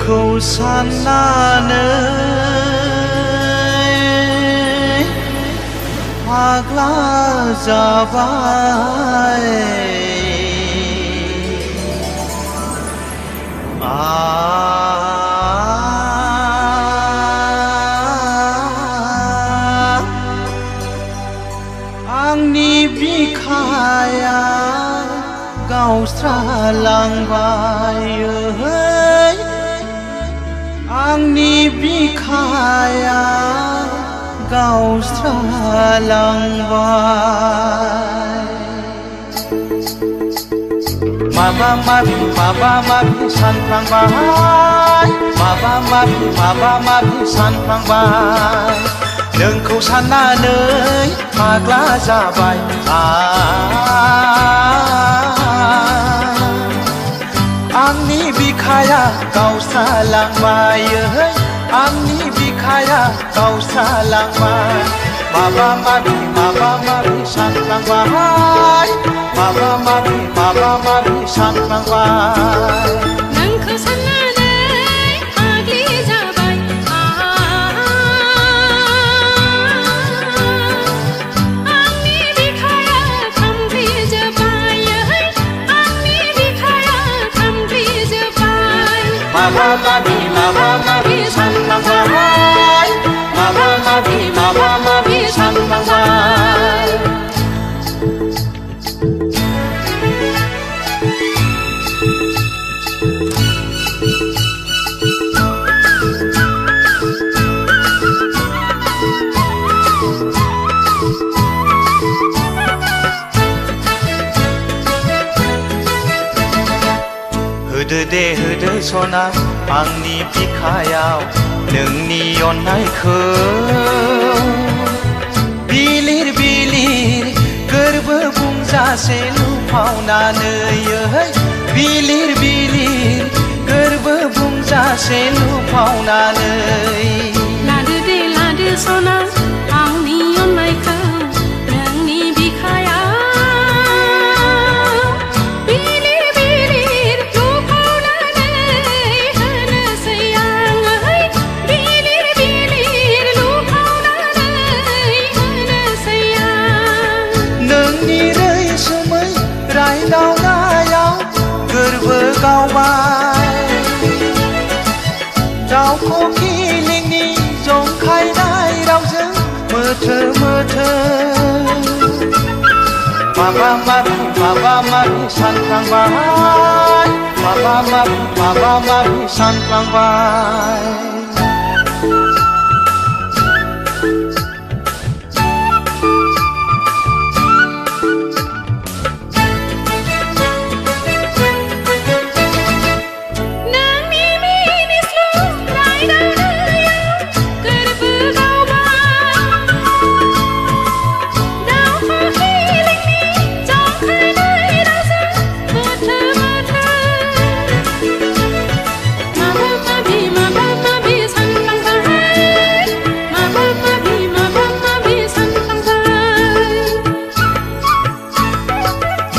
नोंखौ साननानै फाग्ला जाबाय आंनि बिखाया गावस्रालांबाय आंनि बिखाया गावस्रालांबाय माबा माबि सानफ्लांबाय माबा माबि सानफ्लांबाय नोंखौ साननानै फाग्ला जाबाय आंनि बिखाया गावस्रालांबाय आंनि बिखाया गावस्रालांबाय माबा माबि सानफ्लांबाय माबा माबि सानफ्लांबाय नोंखौ साननानै फाग्लि जाबाय आंनि बिखाया खामग्लिजोब्बाय आंनि बिखाया खामग्लिजोब्बाय माबा माबि सानफ्लांबाय माबा माबि सानफ्लांबाय होदो सना आंनि बिखायाव नोंनि अननायखौ बिलिर गोरबो बुंजासे लुफावनानै बिलिर गोरबो बुंजासे लुफावनानै लादो सना आंनि अननायखौ नोंनि बिखायाव रायदावनायाव गोरबो गावबाय दाउखौ खिलिंनि जंखायनाय रावजों मोथो माबा माबि सानफ्लांबाय माबा माबि सानफ्लांबाय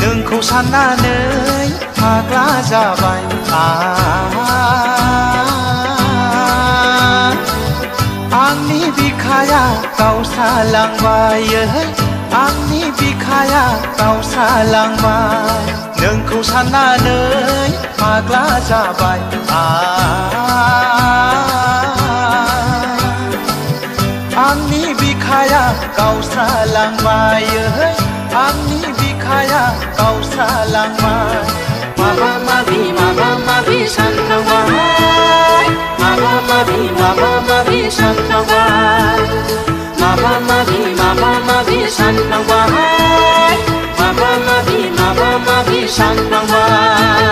नोंखौ साननानै फाग्ला जाबाय आंनि बिखाया गावस्रालांबाय आंनि बिखाया गावस्रालांबाय नोंखौ साननानै फाग्ला जाबाय आंनि बिखाया गावस्रालांबाय आंनि बिखाया गावस्रालांबाय माबा माबि सानफ्लांबाय माबा माबि सानफ्लांबाय माबा माबि सानफ्लांबाय माबा माबि सानफ्लांबाय